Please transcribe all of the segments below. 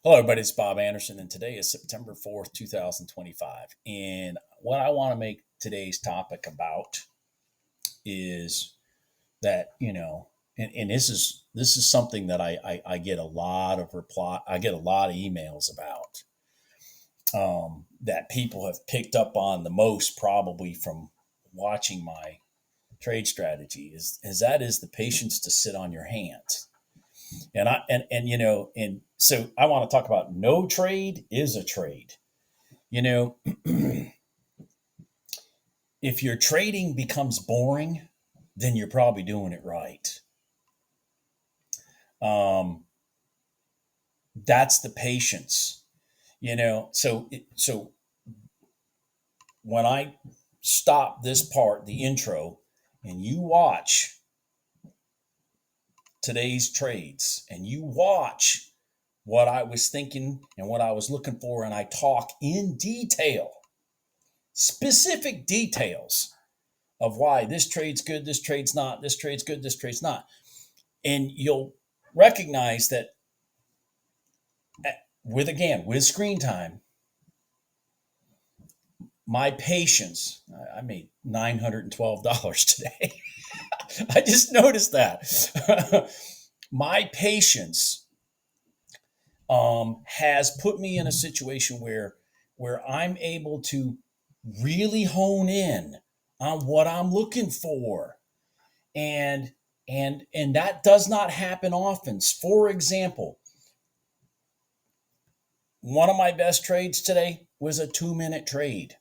Hello, everybody. It's Bob Anderson, and today is September 4th, 2025. And what I want to make today's topic about is that, and this is something that I get a lot of I get a lot of emails about that people have picked up on the most, probably from watching my trade strategy, is that is the patience to sit on your hands. And so I want to talk about no trade is a trade. You know, if your trading becomes boring, then you're probably doing it right. That's the patience. So when I stop this part, the intro, and you watch today's trades and you watch what I was thinking and what I was looking for, and I talk in detail, specific details of why this trade's good, this trade's not, this trade's good, this trade's not. And you'll recognize that with screen time, my patience, I made $912 today. I just noticed that. My patience has put me in a situation where I'm able to really hone in on what I'm looking for. And that does not happen often. For example, one of my best trades today was a 2-minute trade.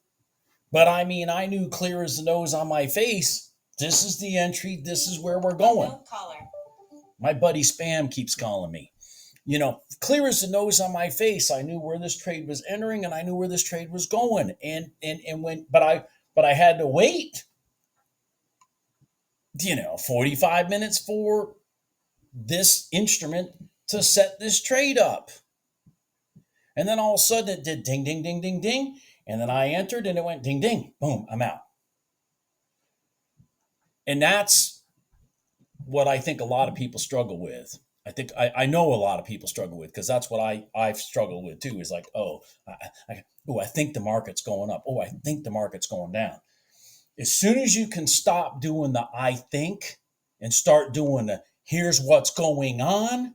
But I knew clear as the nose on my face, this is the entry, this is where we're going. My buddy Spam keeps calling me. Clear as the nose on my face, I knew where this trade was entering and I knew where this trade was going. But I had to wait, 45 minutes for this instrument to set this trade up. And then all of a sudden it did ding, ding, ding, ding, ding. And then I entered and it went ding, ding, boom, I'm out. And that's what I think a lot of people struggle with. I know a lot of people struggle with, because that's what I've struggled with too, is like, I think the market's going up. Oh, I think the market's going down. As soon as you can stop doing the I think and start doing the here's what's going on,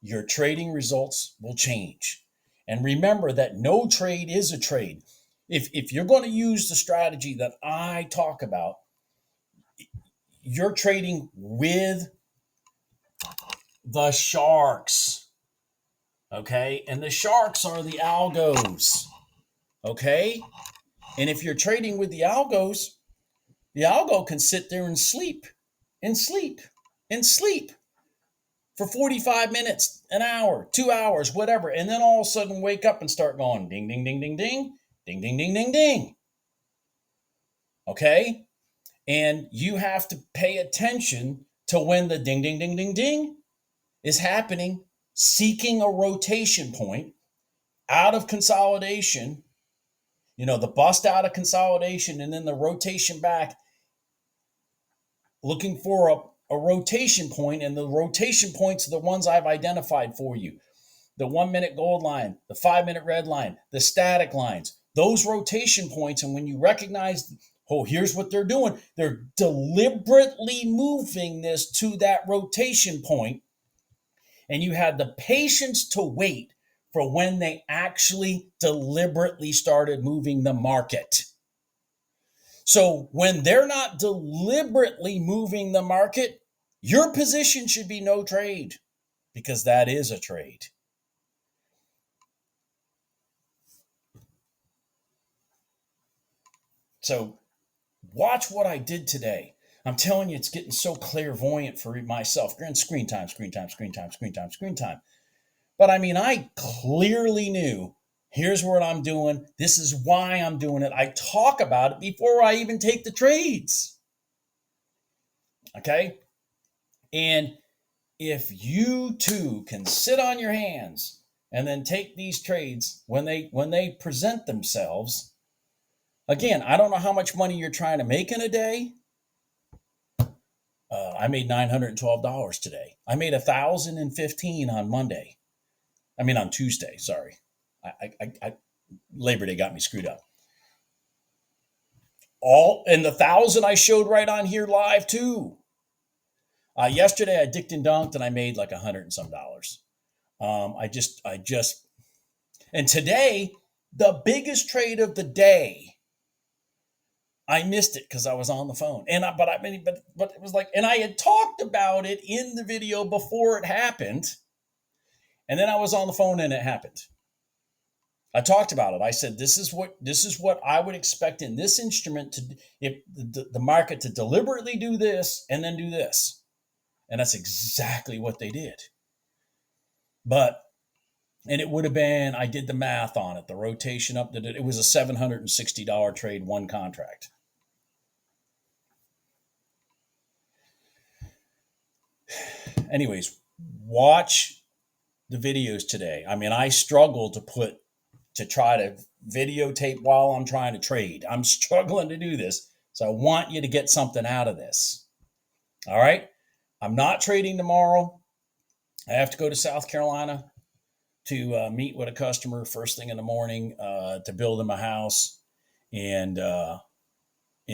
your trading results will change. And remember that no trade is a trade. If you're going to use the strategy that I talk about, you're trading with the sharks, okay? And the sharks are the algos, okay? And if you're trading with the algos, the algo can sit there and sleep for 45 minutes, an hour, 2 hours, whatever, and then all of a sudden wake up and start going ding, ding, ding, ding, ding, ding, ding, ding, ding, ding. Okay? And you have to pay attention to when the ding, ding, ding, ding, ding is happening, seeking a rotation point out of consolidation, the bust out of consolidation, and then the rotation back, looking for a rotation point, and the rotation points are the ones I've identified for you. The 1-minute gold line, the 5-minute red line, the static lines, those rotation points. And when you recognize, here's what they're doing. They're deliberately moving this to that rotation point, and you have the patience to wait for when they actually deliberately started moving the market. So when they're not deliberately moving the market, your position should be no trade, because that is a trade. So watch what I did today. I'm telling you, it's getting so clairvoyant for myself. Screen time. But I clearly knew, here's what I'm doing. This is why I'm doing it. I talk about it before I even take the trades. Okay? And if you too can sit on your hands and then take these trades when they present themselves, again, I don't know how much money you're trying to make in a day. I made $912 today. I made $1,015 on Monday. I mean, on Tuesday, sorry. Labor Day got me screwed up. And the 1,000 I showed right on here live too. Yesterday I dicked and dunked and I made like $100 and some dollars. And today, the biggest trade of the day, I missed it because I was on the phone. But it was like, and I had talked about it in the video before it happened. And then I was on the phone and it happened. I talked about it. I said, this is what I would expect in this instrument if the market to deliberately do this and then do this. And that's exactly what they did. And it would have been, I did the math on it, the rotation up, it was a $760 trade, one contract. Anyways, watch the videos today. I mean, I struggle to try to videotape while I'm trying to trade. I'm struggling to do this. So I want you to get something out of this. All right. I'm not trading tomorrow. I have to go to South Carolina to meet with a customer first thing in the morning to build him a house. And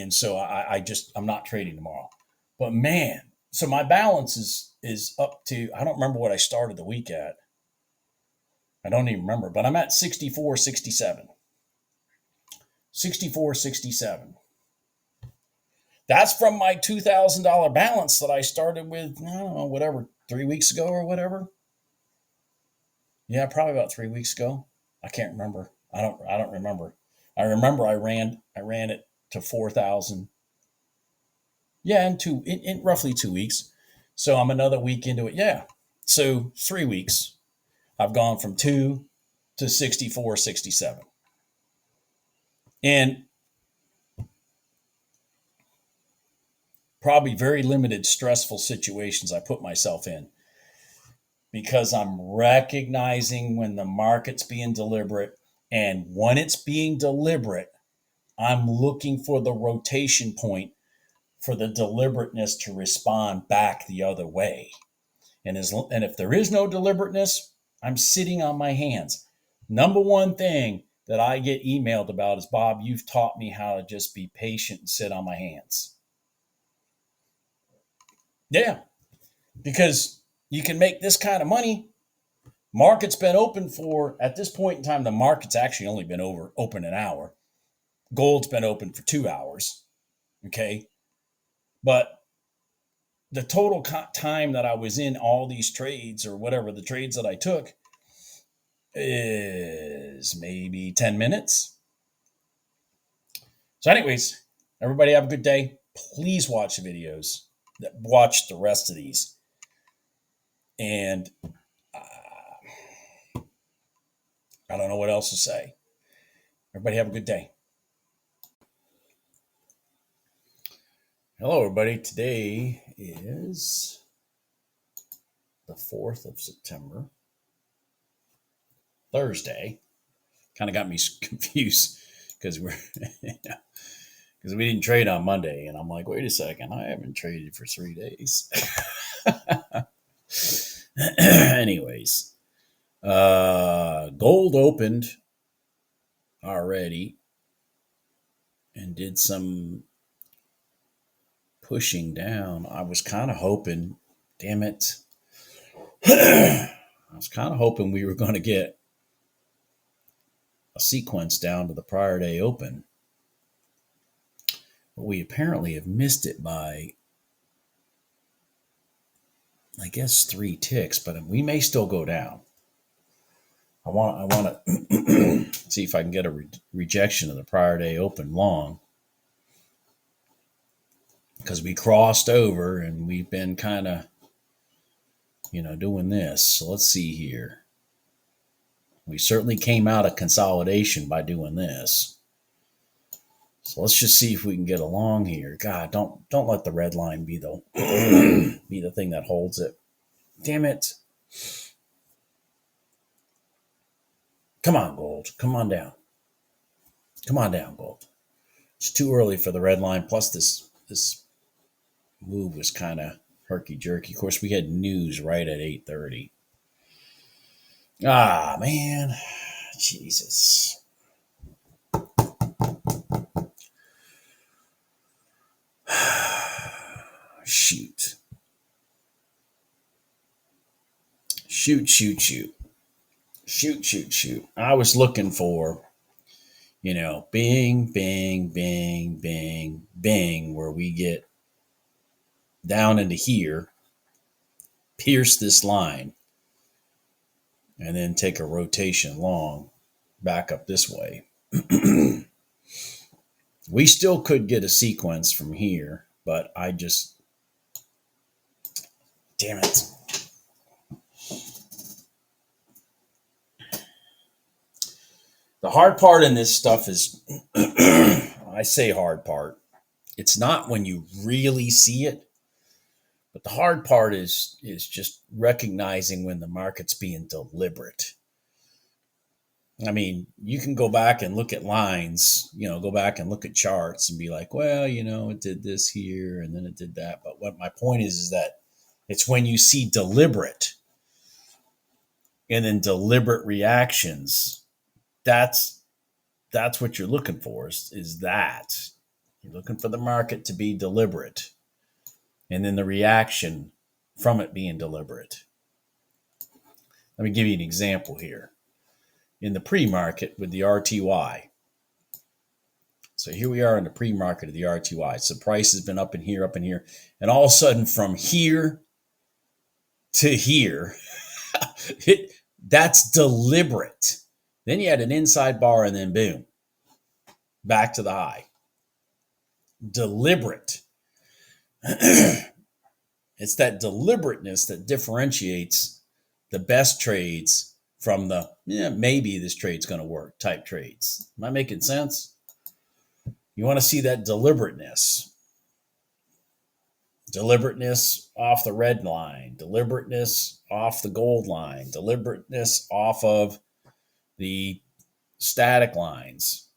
so I'm not trading tomorrow. But man, so my balance is up to, I don't remember what I started the week at. I don't even remember, but I'm at 64.67. 64.67. That's from my $2,000 balance that I started with, I don't know, whatever, 3 weeks ago or whatever. Yeah, probably about 3 weeks ago. I can't remember. I don't remember. I remember I ran it to 4,000. Yeah, in roughly 2 weeks. So I'm another week into it. Yeah. So 3 weeks. I've gone from 2 to 64.67. And probably very limited stressful situations I put myself in because I'm recognizing when the market's being deliberate. And when it's being deliberate, I'm looking for the rotation point for the deliberateness to respond back the other way. And if there is no deliberateness, I'm sitting on my hands. Number one thing that I get emailed about is, Bob, you've taught me how to just be patient and sit on my hands. Yeah, because you can make this kind of money. Market's been open for, at this point in time, the market's actually only been open an hour. Gold's been open for 2 hours. Okay. But the total time that I was in all these trades or whatever, the trades that I took, is maybe 10 minutes. So anyways, everybody have a good day. Please watch the videos. Watch the rest of these. And I don't know what else to say. Everybody have a good day. Hello, everybody. Today is the 4th of September. Thursday. Kind of got me confused because we didn't trade on Monday, and I'm like, wait a second, I haven't traded for 3 days. Anyways, gold opened already and did some pushing down. I was kind of hoping, damn it, I was kind of hoping we were going to get a sequence down to the prior day open. But we apparently have missed it by, I guess, 3 ticks, but we may still go down. I want to see if I can get a rejection of the prior day open long, because we crossed over and we've been kind of, doing this. So let's see here. We certainly came out of consolidation by doing this. So let's just see if we can get along here. God, don't let the red line be the be the thing that holds it. Damn it. Come on, gold. Come on down. Come on down, gold. It's too early for the red line. Plus this move was kind of herky-jerky. Of course, we had news right at 8:30. Ah, man. Jesus. Shoot. Shoot, shoot, shoot. Shoot, shoot, shoot. I was looking for, bing, bing, bing, bing, bing, where we get down into here, pierce this line, and then take a rotation long back up this way. We still could get a sequence from here, but damn it. The hard part in this stuff is, I say hard part, it's not when you really see it, but the hard part is just recognizing when the market's being deliberate. I mean, you can go back and look at lines, go back and look at charts and be like, well, it did this here and then it did that. But what my point is that it's when you see deliberate and then deliberate reactions, that's what you're looking for is that. You're looking for the market to be deliberate and then the reaction from it being deliberate. Let me give you an example here. In the pre-market with the RTY. So here we are in the pre-market of the RTY. So price has been up in here, and all of a sudden from here to here, that's deliberate. Then you had an inside bar and then boom, back to the high. Deliberate. It's that deliberateness that differentiates the best trades from the, maybe this trade's going to work type trades. Am I making sense? You want to see that deliberateness. Deliberateness off the red line, deliberateness off the gold line, deliberateness off of the static lines.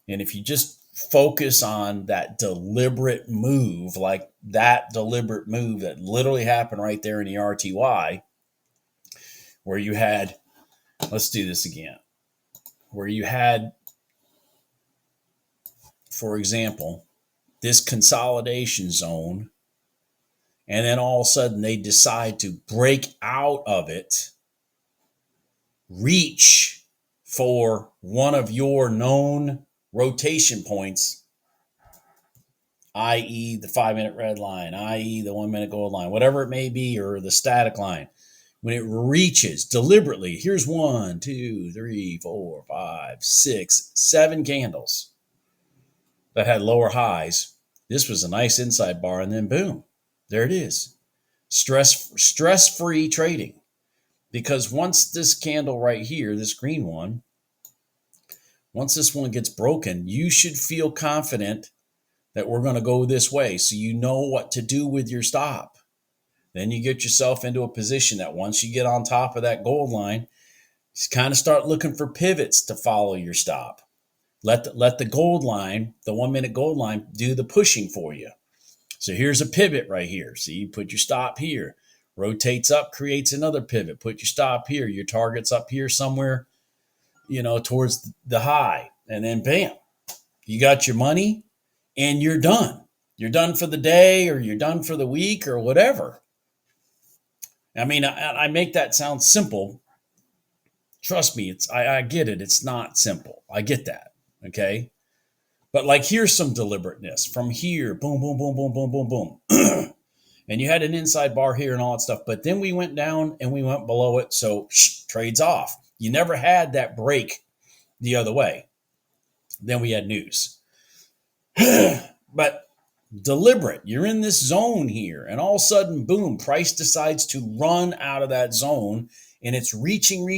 And if you just focus on that deliberate move, like that deliberate move that literally happened right there in the RTY, where you had, let's do this again, where you had, for example, this consolidation zone, and then all of a sudden they decide to break out of it, reach for one of your known rotation points, i.e. the 5-minute red line, i.e. the 1-minute gold line, whatever it may be, or the static line. When it reaches deliberately, here's 1, 2, 3, 4, 5, 6, 7 candles that had lower highs. This was a nice inside bar, and then boom, there it is. Stress-free trading. Because once this candle right here, this green one, once this one gets broken, you should feel confident that we're going to go this way. So you know what to do with your stop. Then you get yourself into a position that once you get on top of that gold line, you kind of start looking for pivots to follow your stop. Let the gold line, the 1-minute gold line, do the pushing for you. So here's a pivot right here. So you put your stop here, rotates up, creates another pivot. Put your stop here. Your target's up here somewhere, towards the high. And then bam, you got your money and you're done. You're done for the day or you're done for the week or whatever. I mean, I make that sound simple. Trust me, I get it. It's not simple. I get that. Okay. But like, here's some deliberateness from here. Boom, boom, boom, boom, boom, boom, boom. And you had an inside bar here and all that stuff. But then we went down and we went below it. So trades off. You never had that break the other way. Then we had news. But deliberate. You're in this zone here. And all of a sudden, boom, price decides to run out of that zone. And it's reaching.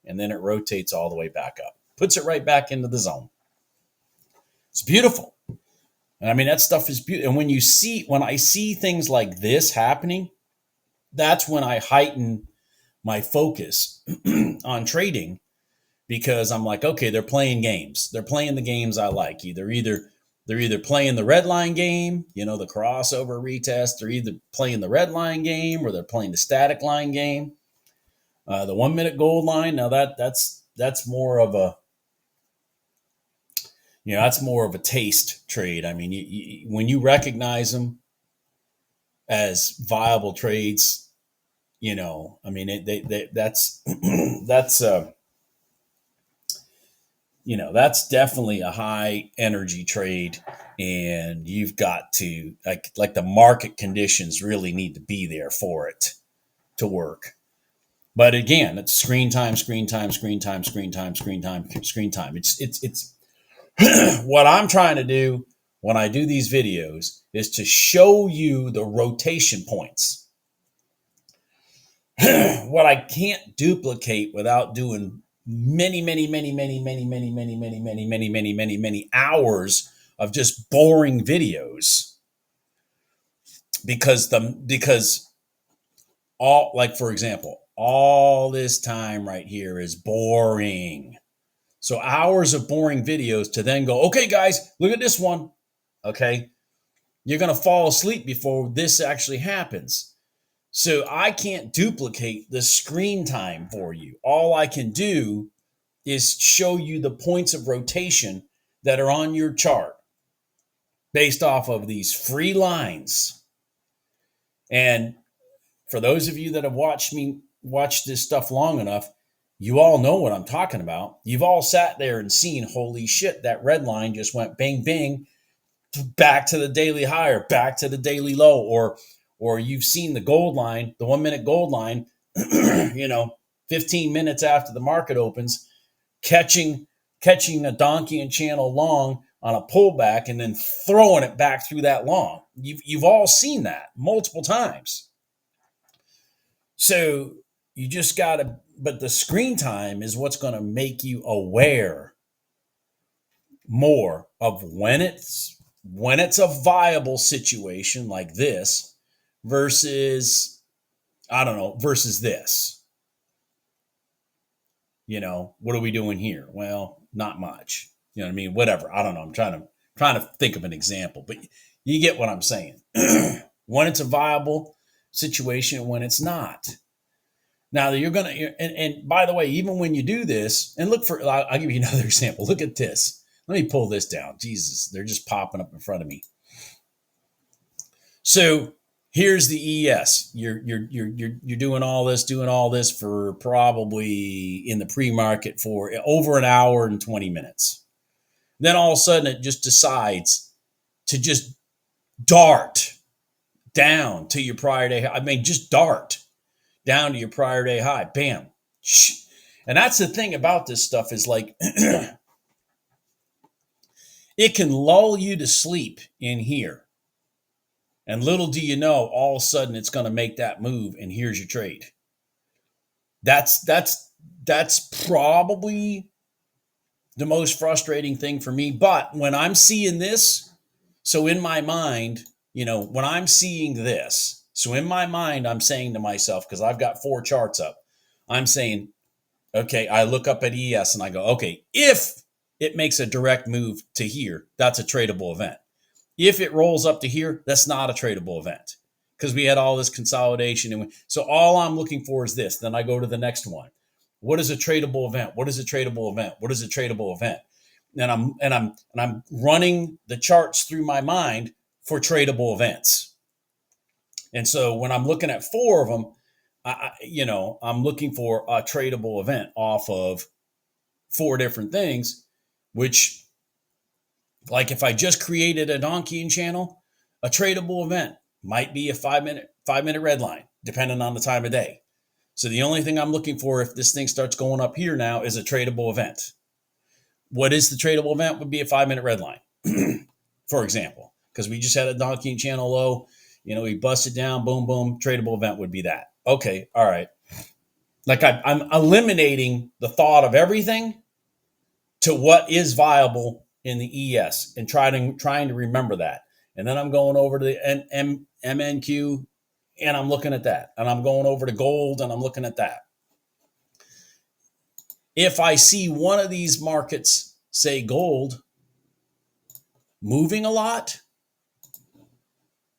And then it rotates all the way back up. Puts it right back into the zone. It's beautiful. And I mean, that stuff is beautiful. And when I see things like this happening, that's when I heighten my focus on trading, because I'm like, okay, they're playing games. They're playing the games I like. They're either playing the red line game, the crossover retest. They're either playing the red line game or they're playing the static line game. The 1 minute gold line, now that's more of a, that's more of a taste trade. I mean, when you recognize them as viable trades, I mean, that's that's that's definitely a high energy trade, and you've got to like the market conditions really need to be there for it to work. But again, it's screen time, screen time, screen time, screen time, screen time, screen time. It's what I'm trying to do when I do these videos is to show you the rotation points. What I can't duplicate without doing many hours of just boring videos, because all, like, for example, all this time right here is boring. So hours of boring videos to then go, okay, guys, look at this one. Okay. You're going to fall asleep before this actually happens. So I can't duplicate the screen time for you. All I can do is show you the points of rotation that are on your chart based off of these free lines. And for those of you that have watched this stuff long enough, you all know what I'm talking about. You've all sat there and seen, holy shit, that red line just went bang, bang, back to the daily high or back to the daily low, or you've seen the gold line, the 1 minute gold line, 15 minutes after the market opens, catching a Donchian Channel long on a pullback and then throwing it back through that long. You've all seen that multiple times. So you just gotta, but the screen time is what's going to make you aware more of when it's a viable situation like this versus, I don't know, versus this. What are we doing here? Well, not much. You know what I mean? Whatever. I don't know. I'm trying to think of an example, but you get what I'm saying. When it's a viable situation, when it's not. Now you're going to, and by the way, even when you do this, and look for, I'll give you another example. Look at this. Let me pull this down. Jesus, they're just popping up in front of me. So here's the ES. You're doing all this for probably in the pre-market for over an hour and 20 minutes. Then all of a sudden it just decides to just dart down to your prior day. I mean, just dart down to your prior day high. Bam. And that's the thing about this stuff is like, it can lull you to sleep in here. And little do you know, all of a sudden it's going to make that move, and here's your trade. That's probably the most frustrating thing for me. But when I'm seeing this, so in my mind, when I'm seeing this, so in my mind, I'm saying to myself, because I've got 4 charts up, I'm saying, okay, I look up at ES and I go, okay, if it makes a direct move to here, that's a tradable event. If it rolls up to here, that's not a tradable event because we had all this consolidation. And so all I'm looking for is this. Then I go to the next one. What is a tradable event? What is a tradable event? What is a tradable event? And I'm running the charts through my mind for tradable events. And so when I'm looking at 4 of them, I'm looking for a tradable event off of 4 different things, which, like if I just created a Donchian channel, a tradable event might be a 5-minute red line, depending on the time of day. So the only thing I'm looking for if this thing starts going up here now is a tradable event. What is the tradable event? Would be a 5-minute red line, for example, because we just had a Donchian channel low. We busted down, boom, boom. Tradable event would be that. Okay, all right. Like I'm eliminating the thought of everything to what is viable in the ES and trying to remember that. And then I'm going over to the MNQ and I'm looking at that. And I'm going over to gold and I'm looking at that. If I see one of these markets, say gold, moving a lot,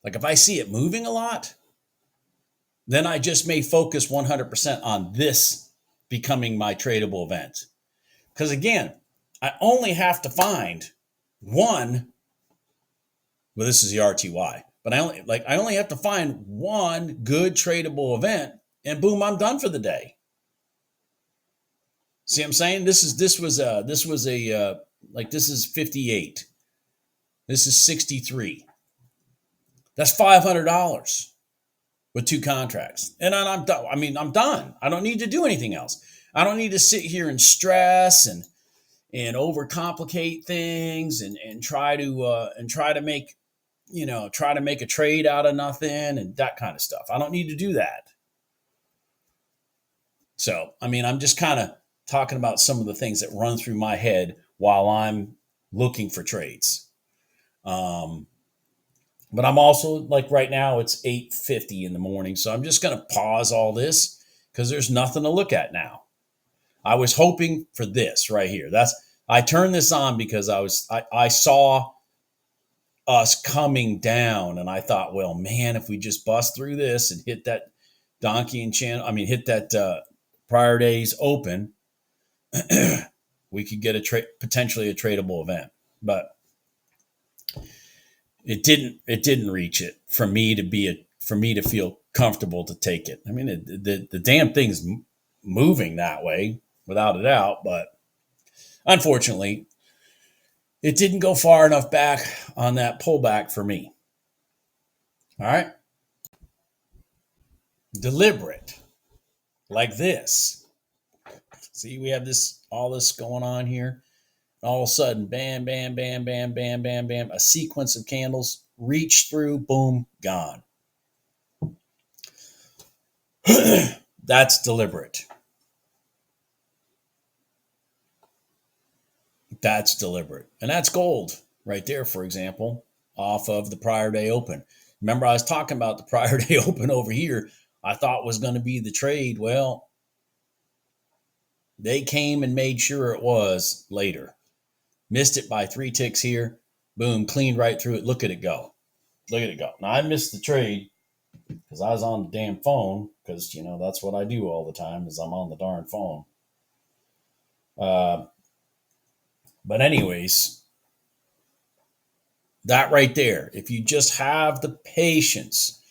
like if I see it moving a lot, then I just may focus 100% on this becoming my tradable event. Because again, I only have to find one. Well, this is the RTY, but I only have to find one good tradable event, and boom, I'm done for the day. See what I'm saying? This is 58. This is 63. That's $500 with 2 contracts, and I'm done. I mean, I'm done. I don't need to do anything else. I don't need to sit here and stress and overcomplicate things and try to make a trade out of nothing and that kind of stuff. I don't need to do that. So, I mean, I'm just kind of talking about some of the things that run through my head while I'm looking for trades. But I'm also, like, right now it's 8:50 in the morning, so I'm just going to pause all this because there's nothing to look at now. I was hoping for this right here. I turned this on because I saw us coming down, and I thought, well, man, if we just bust through this and hit that Donchian Channel, hit that PriorDay's open, we could get potentially a tradable event. But it didn't reach it for me to feel comfortable to take it. I mean, the damn thing's moving that way without a doubt, but unfortunately, it didn't go far enough back on that pullback for me. All right. Deliberate, like this. See, we have all this going on here. All of a sudden, bam, bam, bam, bam, bam, bam, bam, a sequence of candles, reach through, boom, gone. That's deliberate. That's deliberate. And that's gold right there, for example, off of the PriorDay open. Remember, I was talking about the PriorDay open over here. I thought was going to be the trade. Well, they came and made sure it was later. Missed it by 3 ticks here. Boom, cleaned right through it. Look at it go. Look at it go. Now, I missed the trade because I was on the damn phone because, that's what I do all the time is I'm on the darn phone. But anyways, that right there, if you just have the patience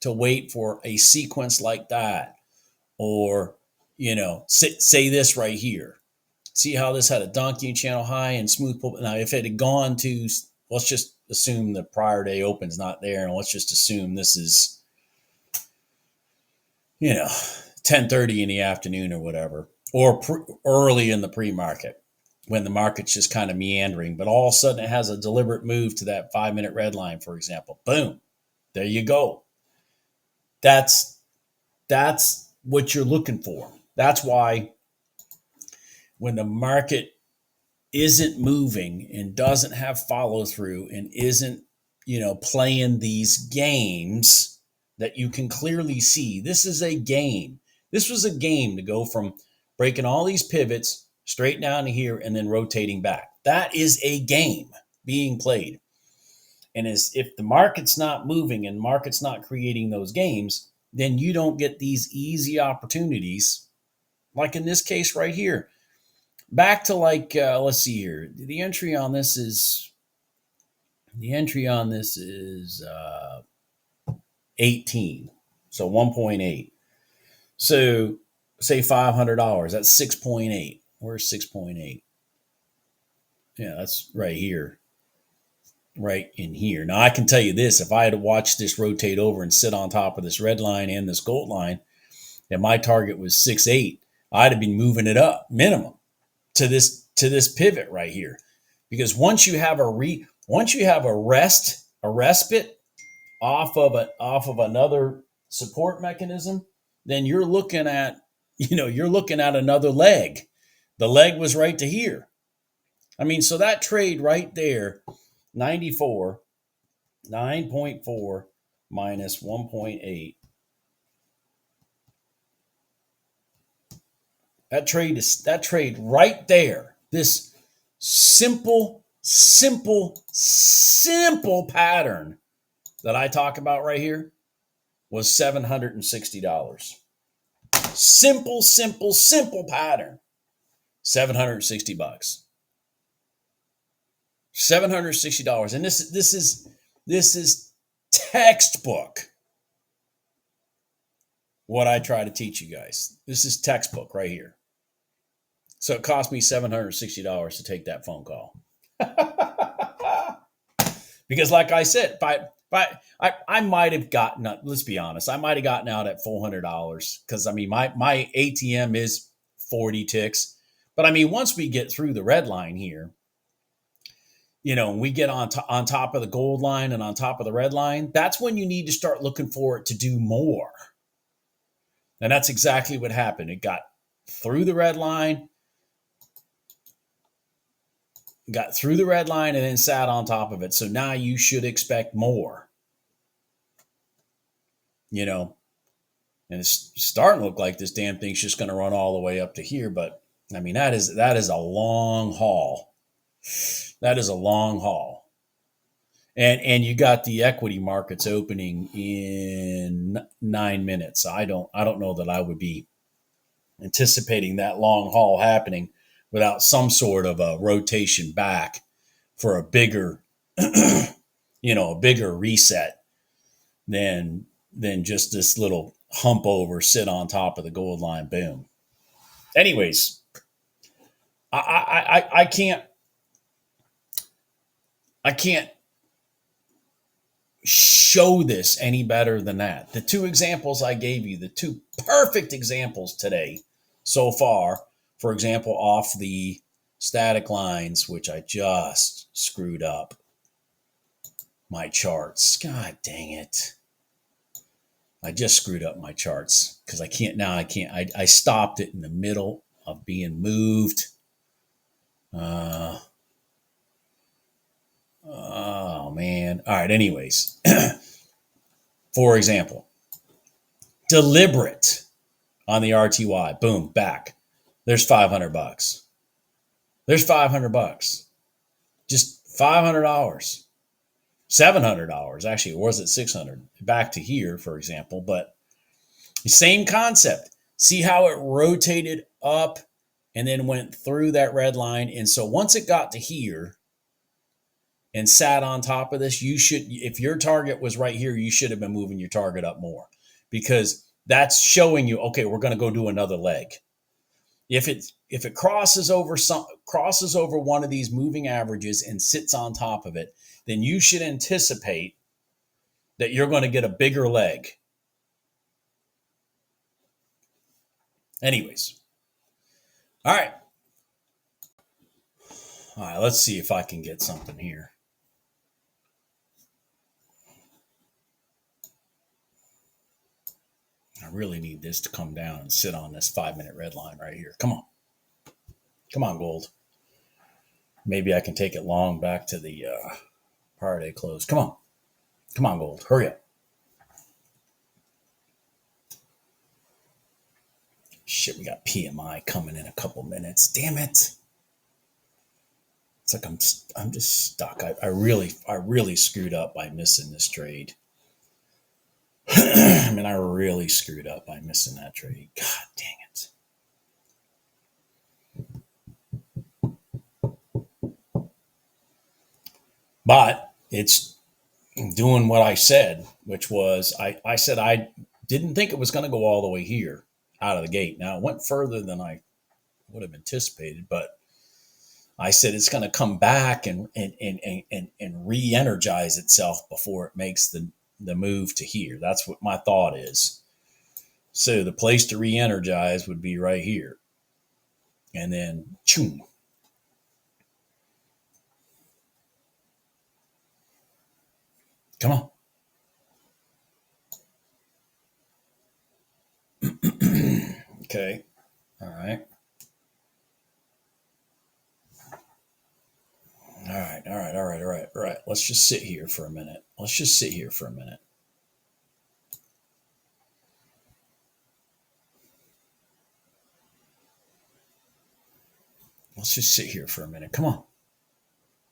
to wait for a sequence like that, or, say this right here. See how this had a Donchian Channel high and smooth pull. Now, if it had gone to, let's just assume the PriorDay open's not there, and let's just assume this is, 10:30 in the afternoon or whatever, or early in the pre-market when the market's just kind of meandering, but all of a sudden it has a deliberate move to that 5-minute red line, for example. Boom, there you go. That's what you're looking for. That's why when the market isn't moving and doesn't have follow through and isn't, playing these games that you can clearly see, this is a game. This was a game to go from breaking all these pivots straight down to here and then rotating back. That is a game being played. And if the market's not moving and market's not creating those games, then you don't get these easy opportunities, like in this case right here. Back to let's see here. The entry on this is 18, so 1.8. So say $500. That's 6.8. Where's 6.8? Yeah, that's right here. Right in here. Now, I can tell you this. If I had to watch this rotate over and sit on top of this red line and this gold line, and my target was 6.8, I'd have been moving it up minimum to this pivot right here. Because once you have a respite off of another support mechanism, then you're looking at another leg. The leg was right to here. So that trade right there, 94, 9.4 minus 1.8. That trade right there. This simple pattern that I talk about right here. was $760. Simple pattern. $760. $760. And this is textbook what I try to teach you guys. This is textbook right here. So it cost me $760 to take that phone call. Because like I said, I might have gotten, let's be honest, I might have gotten out at $400 because I mean, my ATM is 40 ticks. But I mean, once we get through the red line here, you know, we get on top of the gold line and on top of the red line, that's when you need to start looking for it to do more. And that's exactly what happened. It got through the red line, and then sat on top of it. So now you should expect more. You know, and it's starting to look like this damn thing's just going to run all the way up to here. But I mean, that is a long haul. That is a long haul. And you got the equity markets opening in 9 minutes. I don't know that I would be anticipating that long haul happening without some sort of a rotation back for a bigger, a bigger reset than just this little hump over, sit on top of the gold line, boom. Anyways, I can't show this any better than that. The two examples I gave you, the two perfect examples today so far, for example, off the static lines, which I just screwed up my charts. God dang it. I just screwed up my charts because I stopped it in the middle of being moved. Oh man. All right. Anyways, for example, deliberate on the RTY, boom, back. There's $500. There's $500. Just $500. $700. Actually, it was at $600. Back to here, for example, but same concept. See how it rotated up and then went through that red line. And so once it got to here and sat on top of this, you should, if your target was right here, you should have been moving your target up more because that's showing you, okay, we're going to go do another leg. If it crosses over one of these moving averages and sits on top of it, then you should anticipate that you're going to get a bigger leg. Anyways. All right. Let's see if I can get something here. I really need this to come down and sit on this 5-minute red line right here. Come on. Come on, gold. Maybe I can take it long back to the PriorDay close. Come on. Come on, gold. Hurry up. Shit, we got PMI coming in a couple minutes. Damn it. It's like I'm just stuck. I really screwed up by missing this trade. I mean, I really screwed up by missing that trade. God dang it. But it's doing what I said, which was I said I didn't think it was going to go all the way here out of the gate. Now, it went further than I would have anticipated, but I said it's going to come back and re-energize itself before it makes the move to here. That's what my thought is. So the place to re-energize would be right here. And then, choom. Come on. Okay. All right. All right. Let's just sit here for a minute. Let's just sit here for a minute. Come on.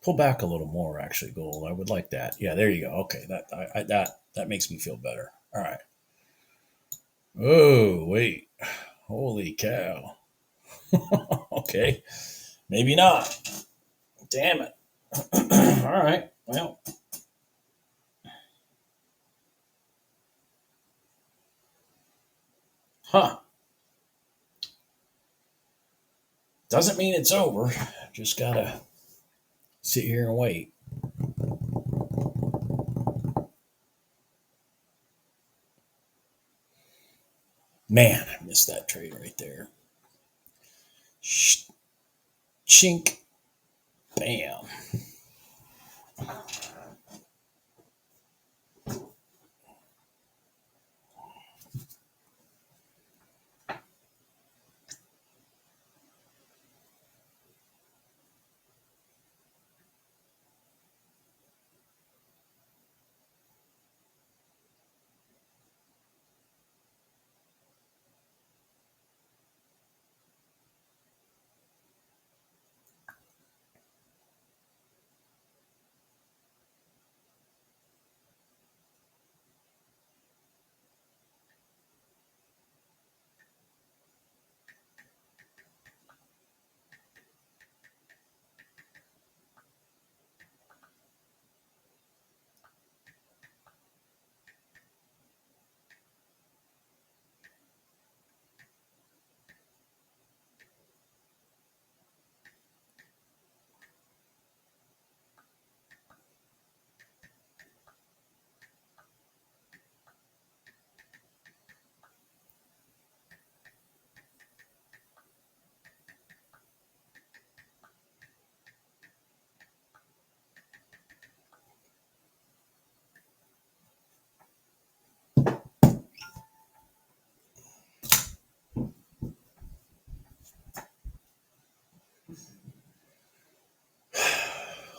Pull back a little more, actually, gold. I would like that. Yeah, there you go. Okay, that makes me feel better. All right. Oh, wait. Holy cow. Okay. Maybe not. Damn it. All right. Well, huh. Doesn't mean it's over. Just gotta sit here and wait. Man, I missed that trade right there. Chink. Bam.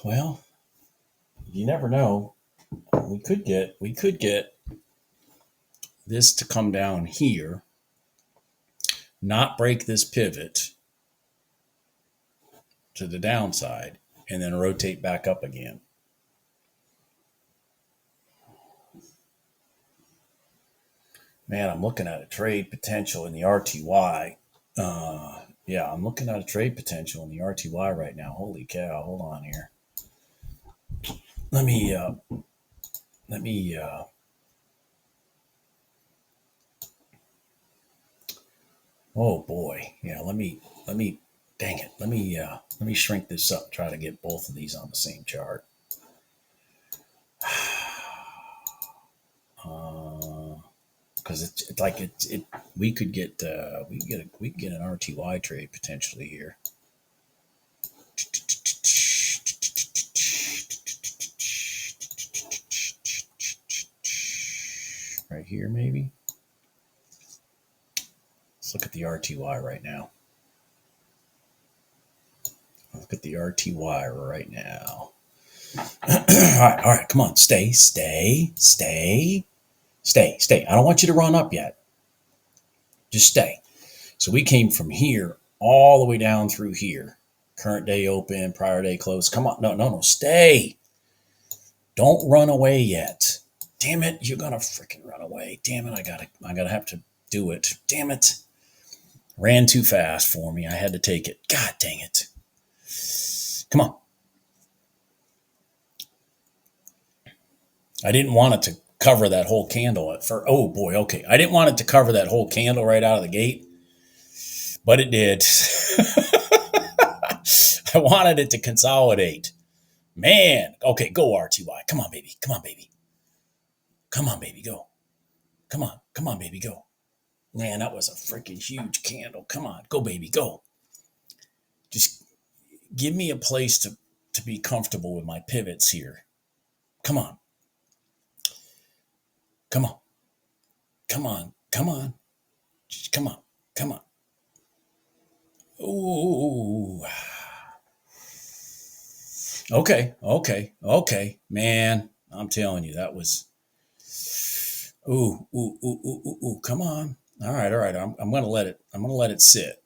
Well, you never know. We could get this to come down here, not break this pivot to the downside, and then rotate back up again. Man, I'm looking at a trade potential in the RTY. Yeah, I'm looking at a trade potential in the RTY right now. Holy cow! Hold on here. Let me. Let me. Oh boy. Yeah. Let me. Let me. Dang it. Let me. Let me shrink this up. Try to get both of these on the same chart. Because it's like it. We could get. We could get an RTY trade potentially here. Right here, maybe. Let's look at the RTY right now. Look at the RTY right now. All right, come on, stay. I don't want you to run up yet. Just stay. So we came from here all the way down through here. Current day open, prior day close. Come on, no, stay. Don't run away yet. Damn it, you're gonna freaking run away. Damn it, I gotta have to do it. Damn it. Ran too fast for me. I had to take it. God dang it. Come on. I didn't want it to cover that whole candle at first. Oh boy, okay. I didn't want it to cover that whole candle right out of the gate, but it did. I wanted it to consolidate. Man, okay, go RTY. Come on, baby. Come on, baby. Come on, baby. Go. Come on, baby. Go. Man, that was a freaking huge candle. Come on, go, baby. Go. Just give me a place to be comfortable with my pivots here. Come on. Come on. Come on. Come on. Just come on. Come on. Ooh. Okay. Man, I'm telling you, that was. Ooh. Come on. All right. I'm gonna let it. I'm gonna let it sit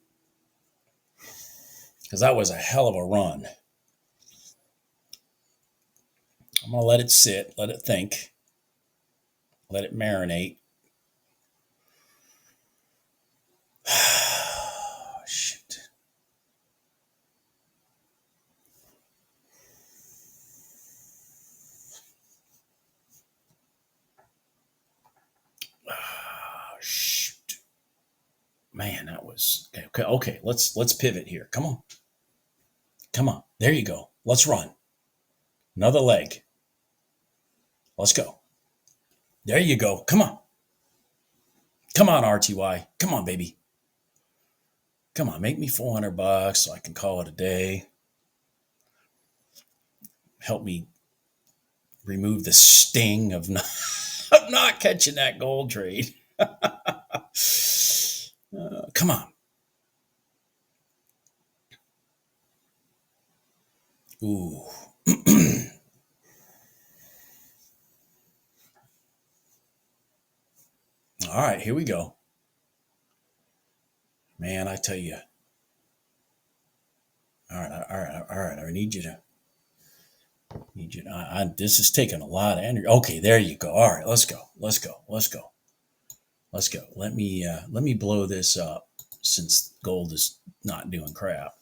because that was a hell of a run. I'm gonna let it sit. Let it think. Let it marinate. Shit. Shoot. Man, that was okay. Okay, let's pivot here. Come on. Come on. There you go. Let's run. Another leg. Let's go. There you go. Come on. Come on, RTY. Come on, baby. Come on, make me $400 so I can call it a day. Help me remove the sting of not catching that gold trade. Come on. Ooh. All right, here we go. Man, I tell you. All right. I need you to. This is taking a lot of energy. Okay, there you go. All right, let's go. Let me blow this up since gold is not doing crap,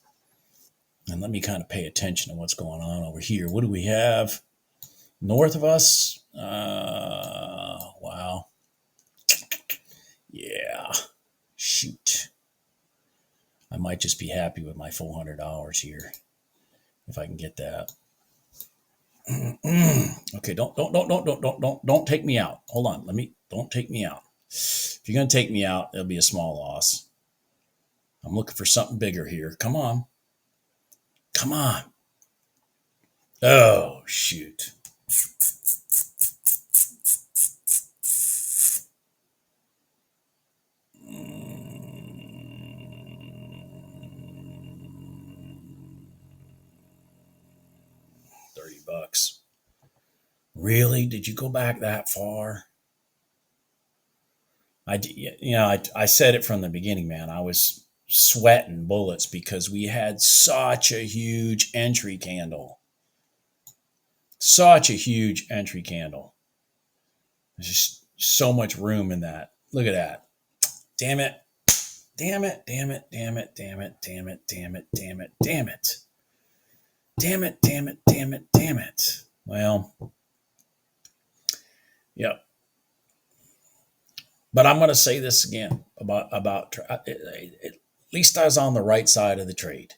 and let me kind of pay attention to what's going on over here. What do we have north of us? Wow. Yeah. Shoot. I might just be happy with my $400 here if I can get that. Okay, don't take me out. Hold on, don't take me out. If you're gonna take me out, it'll be a small loss. I'm looking for something bigger here. Come on. Oh shoot. $30. Really? Did you go back that far? I said it from the beginning, man. I was sweating bullets because we had such a huge entry candle. There's just so much room in that. Look at that. Damn it. Well, yeah. But I'm going to say this again about at least I was on the right side of the trade.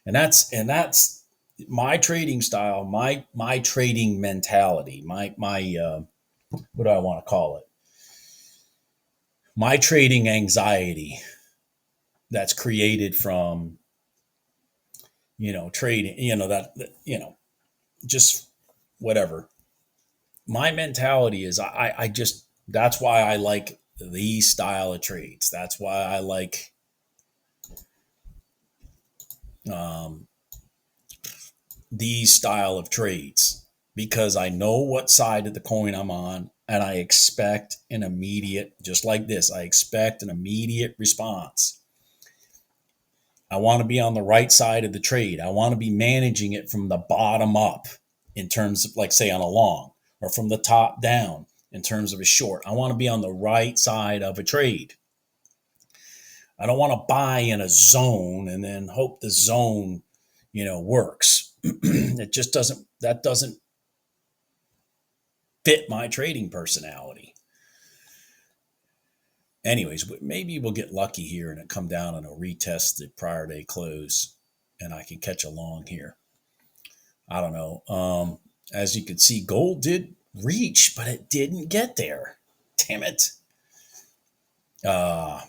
And that's my trading style, my trading mentality, my what do I want to call it? My trading anxiety that's created from trading, just whatever. My mentality is I just that's why I like these style of trades. That's why I like these style of trades, because I know what side of the coin I'm on, and I expect an immediate, just like this, I expect an immediate response. I want to be on the right side of the trade. I want to be managing it from the bottom up in terms of, like, say, on a long, or from the top down in terms of a short. I want to be on the right side of a trade. I don't want to buy in a zone and then hope the zone, works. It just doesn't fit my trading personality. Anyways, maybe we'll get lucky here and it come down and it'll retest the prior day close and I can catch a long here. I don't know. As you can see, gold did reach, but it didn't get there. Damn it. Damn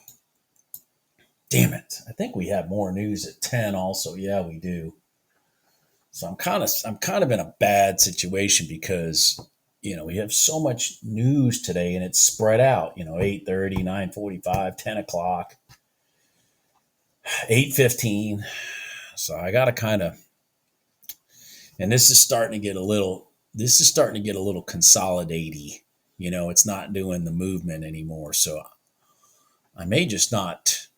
it. I think we have more news at 10 also. Yeah, we do. So I'm kind of in a bad situation because we have so much news today and it's spread out, 8:30, 9:45, 10 o'clock, 8:15. So I got to kind of, and this is starting to get a little consolidating. It's not doing the movement anymore. So I may just not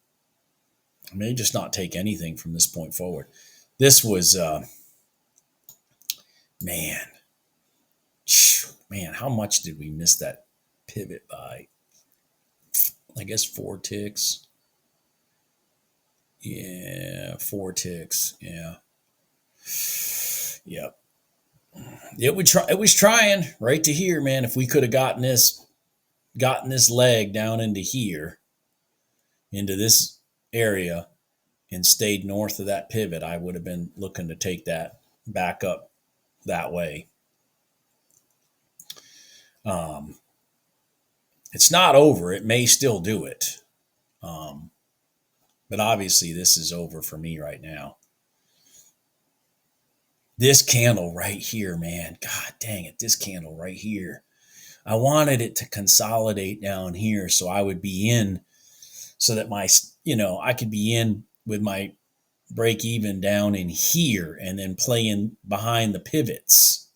take anything from this point forward. This was, man, how much did we miss that pivot by? I guess 4 ticks. Yeah, 4 ticks. Yeah. Yep. It was trying right to here, man. If we could have gotten this leg down into here, into this area, and stayed north of that pivot, I would have been looking to take that back up that way. It's not over. It may still do it. But obviously, this is over for me right now. This candle right here, man. God dang it. This candle right here. I wanted it to consolidate down here so I would be in, so that I could be in with my break even down in here and then playing behind the pivots.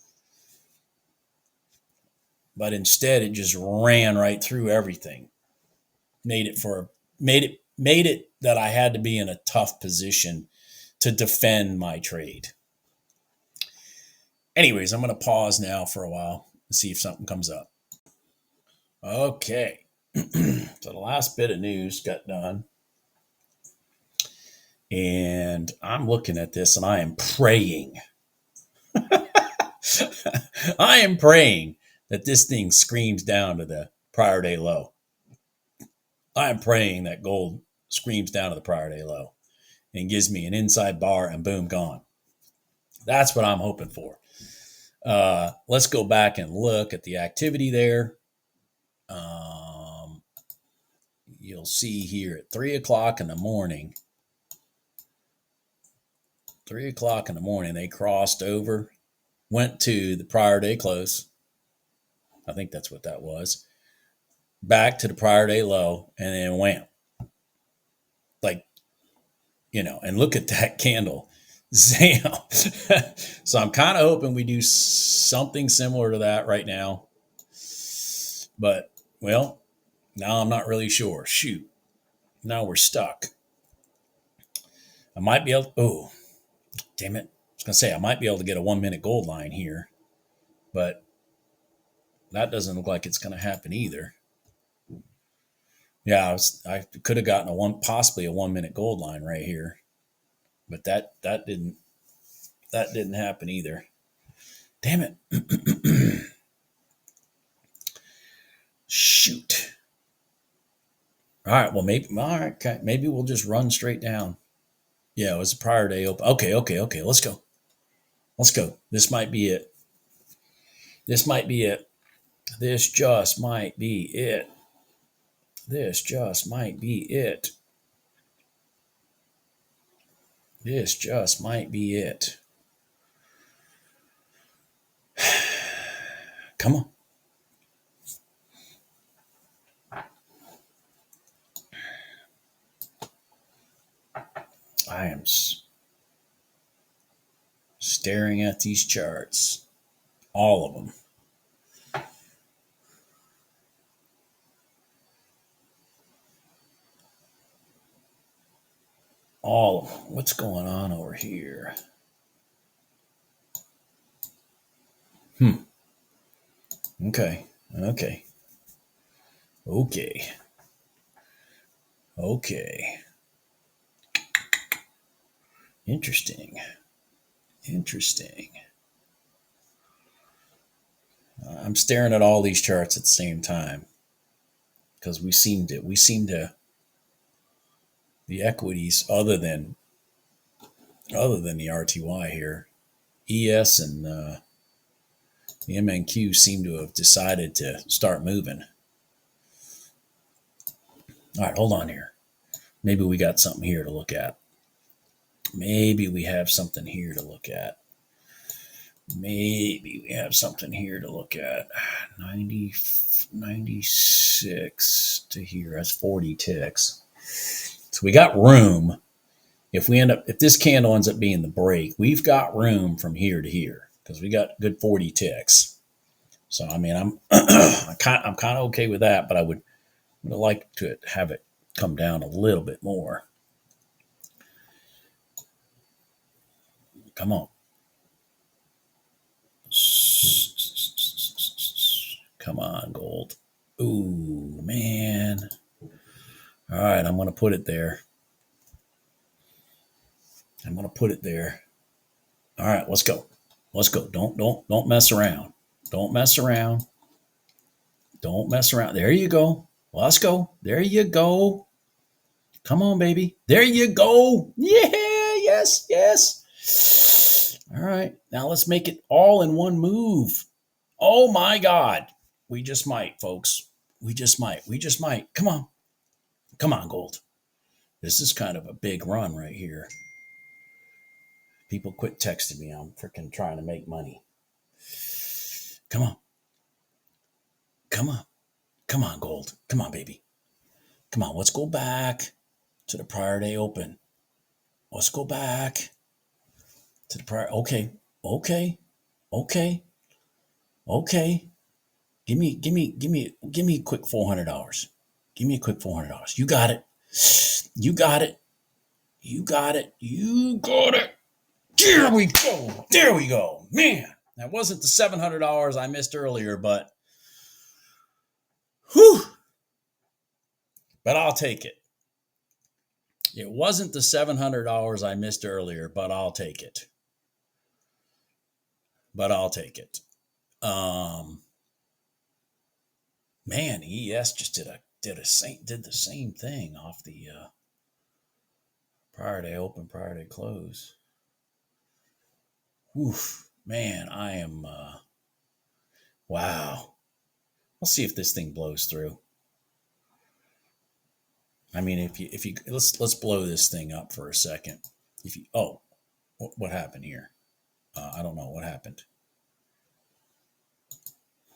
But instead, it just ran right through everything. Made it that I had to be in a tough position to defend my trade. Anyways, I'm going to pause now for a while and see if something comes up. Okay. So the last bit of news got done. And I'm looking at this and I am praying. I am praying that this thing screams down to the prior day low. I am praying that gold screams down to the prior day low and gives me an inside bar and boom, gone. That's what I'm hoping for. Let's go back and look at the activity there. You'll see here at 3 o'clock in the morning, 3 o'clock in the morning, they crossed over, went to the prior day close. I think that's what that was. Back to the prior day low, and then wham. And look at that candle. Zam. So I'm kind of hoping we do something similar to that right now. But, well, now I'm not really sure. Shoot. Now we're stuck. I might be able, oh, damn it. I was going to say, I might be able to get a 1 minute gold line here, but that doesn't look like it's going to happen either. Yeah, I could have gotten possibly a 1 minute gold line right here, but that didn't happen either. Damn it. Shoot. All right, well, maybe we'll just run straight down. Yeah, it was a prior day open. Okay, let's go. This might be it. This just might be it. This just might be it. This just might be it. Come on. I am staring at these charts. All of them. All of them. What's going on over here? Okay. Interesting. I'm staring at all these charts at the same time because we seem to the equities other than the RTY here, ES and the MNQ seem to have decided to start moving. All right, hold on here. Maybe we got something here to look at. Maybe we have something here to look at. 90, 96 to here. That's 40 ticks. So we got room. If this candle ends up being the break, we've got room from here to here because we got good 40 ticks. So I mean, I'm kind of okay with that, but I would like to have it come down a little bit more. Come on. Come on, gold. Ooh, man. All right, I'm going to put it there. I'm going to put it there. All right, let's go. Let's go. Don't mess around. Don't mess around. Don't mess around. There you go. Let's go. There you go. Come on, baby. There you go. Yeah, yes, yes. All right. Now let's make it all in one move. Oh my God. We just might, folks. We just might. We just might. Come on. Come on, gold. This is kind of a big run right here. People quit texting me. I'm freaking trying to make money. Come on. Come on. Come on, gold. Come on, baby. Come on. Let's go back to the prior day open. Let's go back to the prior. Okay. Okay. Okay. Okay. Give me a quick $400. Give me a quick $400. You got it. You got it. You got it. You got it. There we go. There we go. Man, that wasn't the $700 I missed earlier, but whew. But I'll take it. It wasn't the $700 I missed earlier, but I'll take it. But I'll take it. Man, ES just did the same thing off the prior day open, prior day close. Oof, man, I am wow. Let's see if this thing blows through. I mean, if you let's blow this thing up for a second. What happened here? I don't know what happened.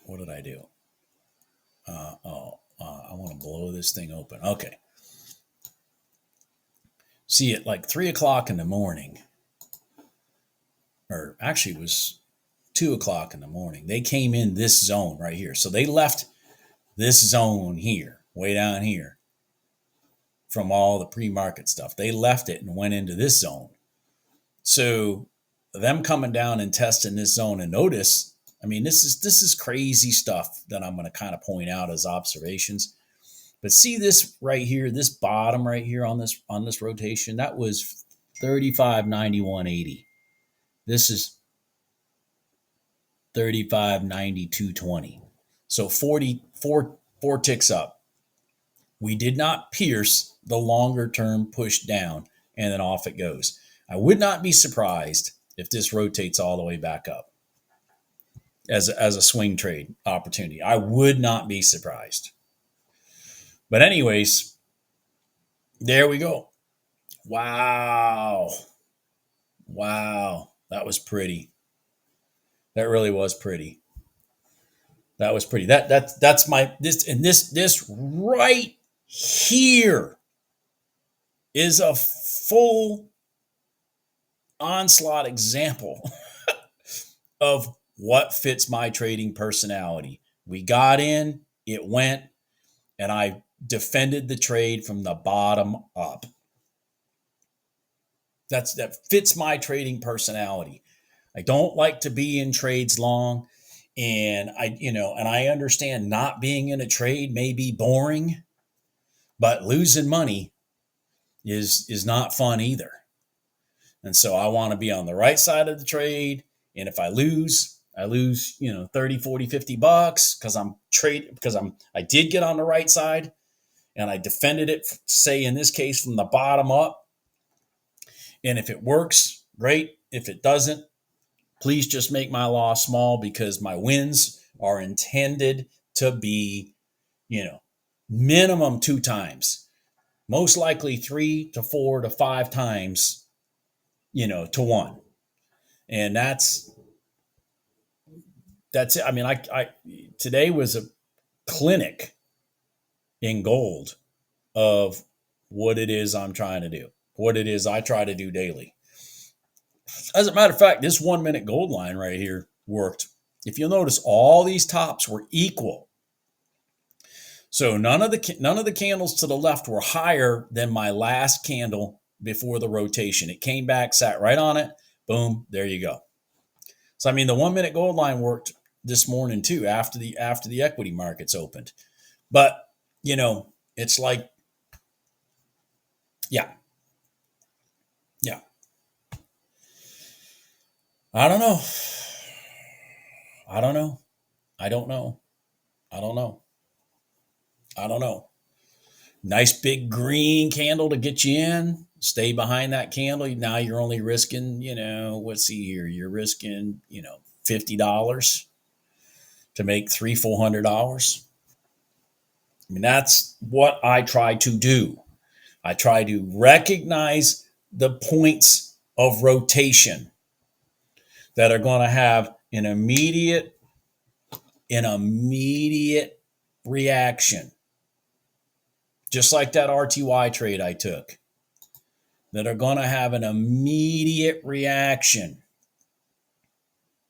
What did I do? I want to blow this thing open. Okay. See, at like 3 o'clock in the morning, or actually it was 2 o'clock in the morning, they came in this zone right here. So they left this zone here, way down here, from all the pre-market stuff. They left it and went into this zone. So them coming down and testing this zone, and notice, I mean, this is crazy stuff that I'm going to kind of point out as observations. But see this right here, this bottom right here on this rotation, that was 35.91.80. This is 35.92.20. So 4 ticks up. We did not pierce the longer term push down, and then off it goes. I would not be surprised if this rotates all the way back up as a swing trade opportunity. I would not be surprised. But anyways, there we go. Wow. Wow. That was pretty. That really was pretty. That was pretty. That's my this right here is a full onslaught example of what fits my trading personality. We got in, it went, and I defended the trade from the bottom up. That fits my trading personality. I don't like to be in trades long, and I understand not being in a trade may be boring, but losing money is not fun either. And so I want to be on the right side of the trade, and if I lose, 30, 40, $50 because I did get on the right side and I defended it, say in this case, from the bottom up. And if it works, great. If it doesn't, please just make my loss small, because my wins are intended to be, minimum 2 times, most likely 3 to 4 to 5 times, to 1. And that's it. I mean, I today was a clinic in gold of what it is I'm trying to do, what it is I try to do daily. As a matter of fact, this 1 minute gold line right here worked. If you'll notice, all these tops were equal. So none of the candles to the left were higher than my last candle before the rotation. It came back, sat right on it. Boom, there you go. So I mean, the 1 minute gold line worked this morning too, after the equity markets opened. But it's like, yeah. I don't know. I don't know. I don't know. I don't know. I don't know. Nice big green candle to get you in. Stay behind that candle. Now you're only risking, let's see here. You're risking, $50 to make $300-400. I mean, that's what I try to do. I try to recognize the points of rotation that are going to have an immediate reaction, just like that RTY trade I took, that are going to have an immediate reaction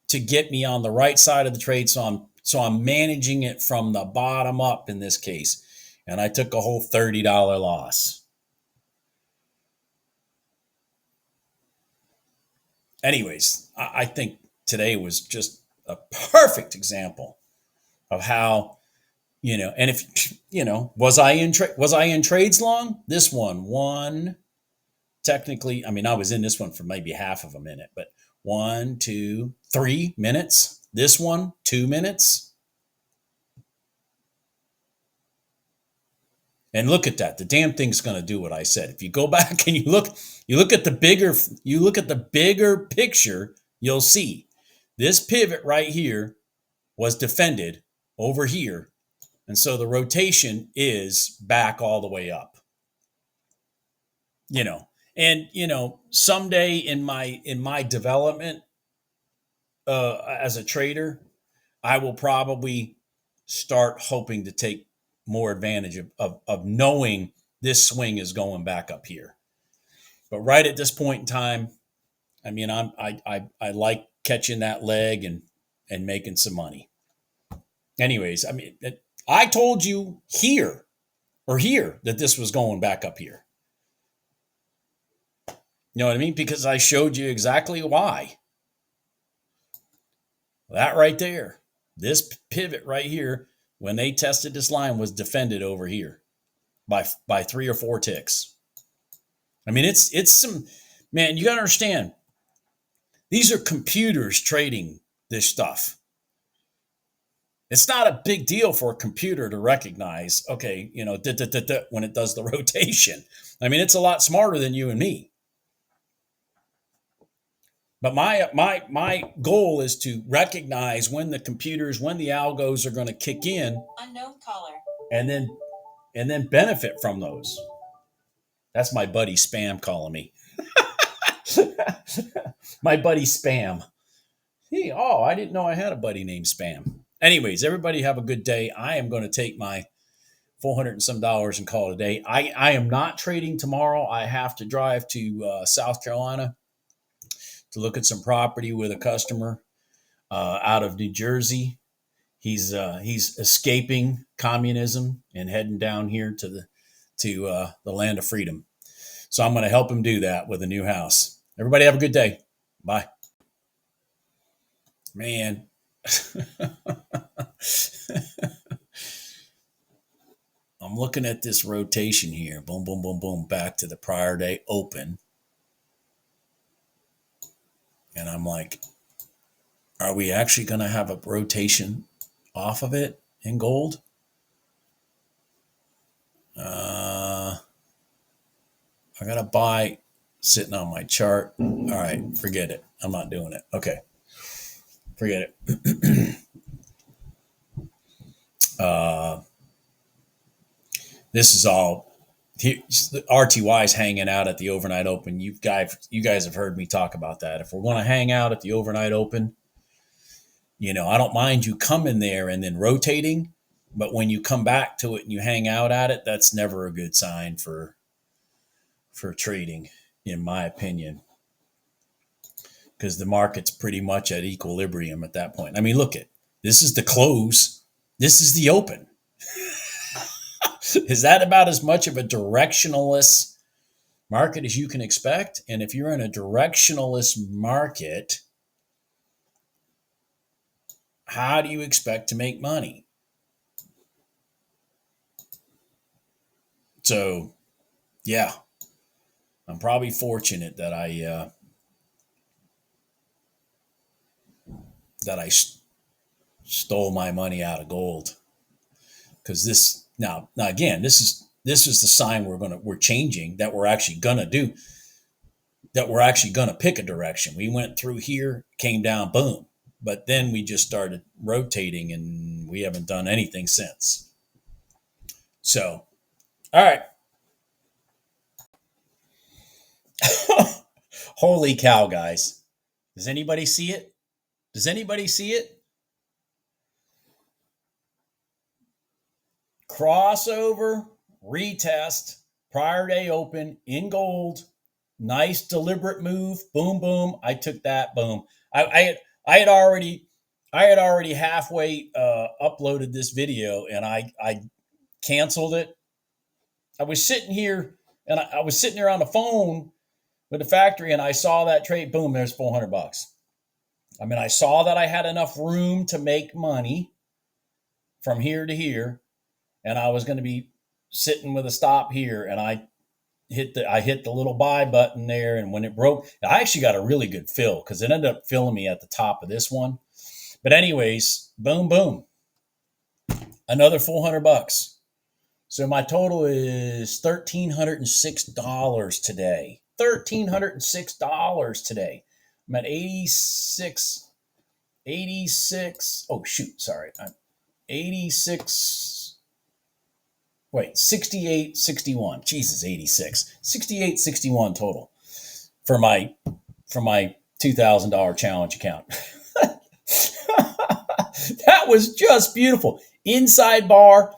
to get me on the right side of the trade. So I'm managing it from the bottom up in this case, and I took a whole $30 loss. Anyways, I think today was just a perfect example of how, and if was I in trades long? This one technically, I mean, I was in this one for maybe half of a minute, but 1, 2, 3 minutes. This one 2 minutes. And look at that. The damn thing's going to do what I said. If you go back and you look at the bigger picture, you'll see this pivot right here was defended over here. And so the rotation is back all the way up. And someday in my development as a trader, I will probably start hoping to take more advantage of knowing this swing is going back up here. But right at this point in time, I mean, I like catching that leg and making some money. Anyways, I mean, I told you here that this was going back up here. You know what I mean? Because I showed you exactly why. That right there, this pivot right here, when they tested this line, was defended over here by 3 or 4 ticks. I mean, it's some, man, you got to understand, these are computers trading this stuff. It's not a big deal for a computer to recognize, okay, when it does the rotation. I mean, it's a lot smarter than you and me. But my goal is to recognize when the algos are going to kick in, unknown caller, and then benefit from those. That's my buddy Spam calling me. My buddy Spam. I didn't know I had a buddy named Spam. Anyways, everybody have a good day. I am going to take my $400 and some and call it a day. I am not trading tomorrow. I have to drive to South Carolina to look at some property with a customer out of New Jersey. He's escaping communism and heading down here to the land of freedom. So I'm going to help him do that with a new house. Everybody have a good day. Bye. Man. I'm looking at this rotation here. Boom, boom, boom, boom. Back to the prior day open. And I'm like, are we actually going to have a rotation off of it in gold? I got to buy sitting on my chart. All right, forget it. I'm not doing it. Okay. Forget it. This is all RTY is hanging out at the overnight open. You guys have heard me talk about that. If we're going to hang out at the overnight open, I don't mind you coming there and then rotating, but when you come back to it and you hang out at it, that's never a good sign for trading, in my opinion, because the market's pretty much at equilibrium at that point. I mean, look, this is the close. This is the open. Is that about as much of a directionalist market as you can expect? And if you're in a directionalist market, how do you expect to make money? So, yeah, I'm probably fortunate that that I stole my money out of gold. Because this now again, this is the sign we're changing, that we're actually gonna do, that we're actually gonna pick a direction. We went through here, came down, boom, but then we just started rotating, and we haven't done anything since. So, all right. Holy cow, guys! Does anybody see it? Does anybody see it? Crossover, retest, prior day open in gold. Nice deliberate move. Boom, boom. I took that. Boom. I had already halfway uploaded this video, and I canceled it. I was sitting here, and I was sitting there on the phone with the factory, and I saw that trade. Boom, there's $400. I mean, I saw that I had enough room to make money from here to here, and I was going to be sitting with a stop here, and I hit the little buy button there, and when it broke, I actually got a really good fill because it ended up filling me at the top of this one. But anyways, boom, boom, another $400. So my total is $1,306 today. $1,306 today. I'm at 86. Oh shoot, sorry, I'm 86. Wait, 68, 61. Jesus, 86. 68, 61 total for my $2,000 challenge account. That was just beautiful. Inside bar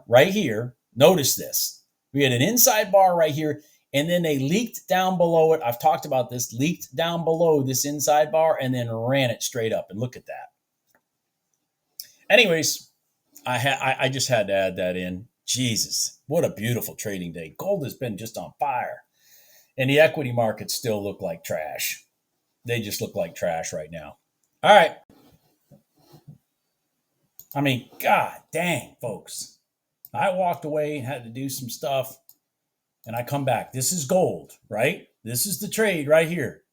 right here. Notice this. We had an inside bar right here, and then they leaked down below it. I've talked about this, leaked down below this inside bar and then ran it straight up. And look at that. Anyways, I just had to add that in. Jesus, what a beautiful trading day. Gold has been just on fire. And the equity markets still look like trash. They just look like trash right now. All right. I mean, god dang, folks. I walked away and had to do some stuff, and I come back. This is gold, right? This is the trade right here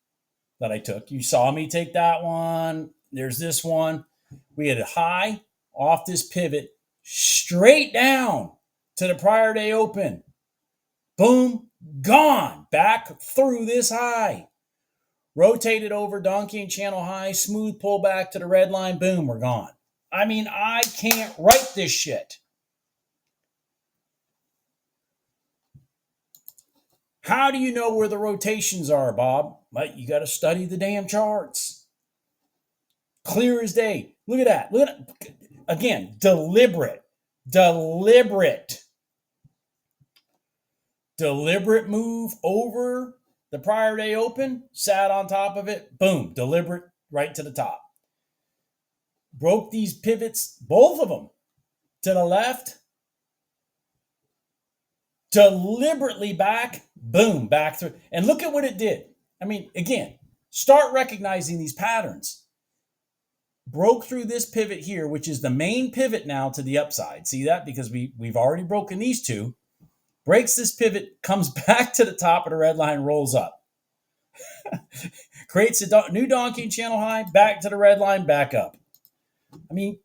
that I took. You saw me take that one. There's this one. We had a high off this pivot straight down to the prior day open. Boom, gone. Back through this high. Rotated over Donchian Channel high, smooth pullback to the red line. Boom, we're gone. I mean, I can't write this shit. How do you know where the rotations are, Bob? Well, you got to study the damn charts. Clear as day. Look at that. Look at that. Again, deliberate move over the prior day open, sat on top of it, boom, deliberate right to the top. Broke these pivots, both of them, to the left, deliberately back, boom, back through. And look at what it did. I mean, again, start recognizing these patterns. Broke through this pivot here, which is the main pivot now to the upside. See that? Because we've already broken these two. Breaks this pivot, comes back to the top of the red line, rolls up. Creates a new Donchian Channel high, back to the red line, back up. I mean,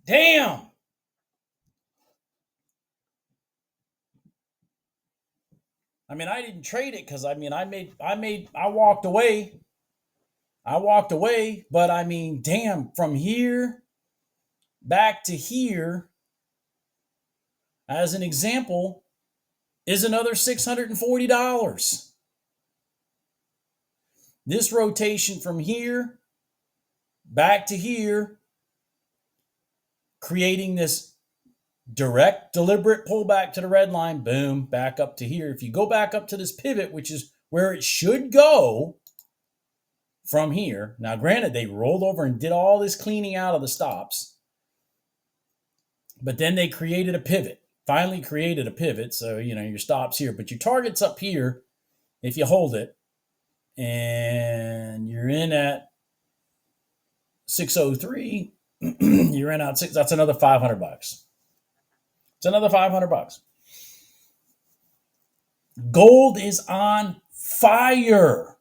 damn. I mean, I didn't trade it because I walked away. But I mean, damn, from here back to here, as an example, is another $640. This rotation from here back to here, creating this direct, deliberate pullback to the red line, boom, back up to here. If you go back up to this pivot, which is where it should go from here. Now, granted, they rolled over and did all this cleaning out of the stops, but then they created a pivot. Finally created a pivot, so your stop's here, but your target's up here if you hold it, and you're in at 603. You're in at 6. That's another $500. It's another $500. Gold is on fire.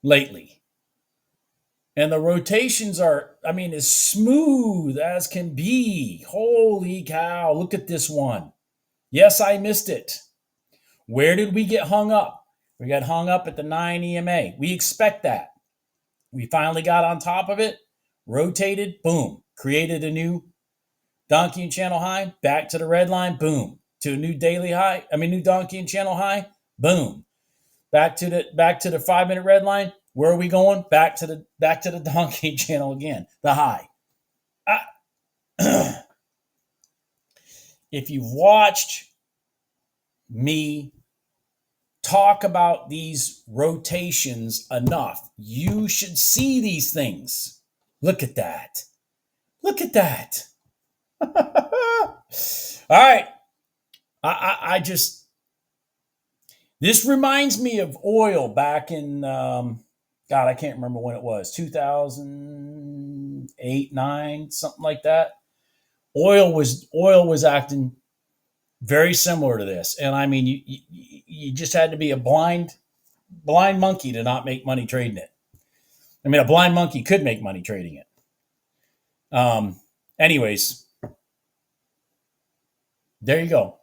lately. And the rotations are, I mean, as smooth as can be. Holy cow, look at this one. Yes, I missed it. Where did we get hung up? We got hung up at the 9 EMA. We expect that. We finally got on top of it, rotated, boom, created a new Donchian Channel high, back to the red line, boom, to a new daily high, new Donchian Channel high, boom. Back to the 5-minute red line. Where are we going? Back to the Donchian Channel again, the high. If you've watched me talk about these rotations enough, you should see these things. Look at that. Look at that. All right. I just, this reminds me of oil back in, God, I can't remember when it was, 2008, 9, something like that. Oil was acting very similar to this. And I mean, you just had to be a blind monkey to not make money trading it. I mean, a blind monkey could make money trading it. Anyways, there you go.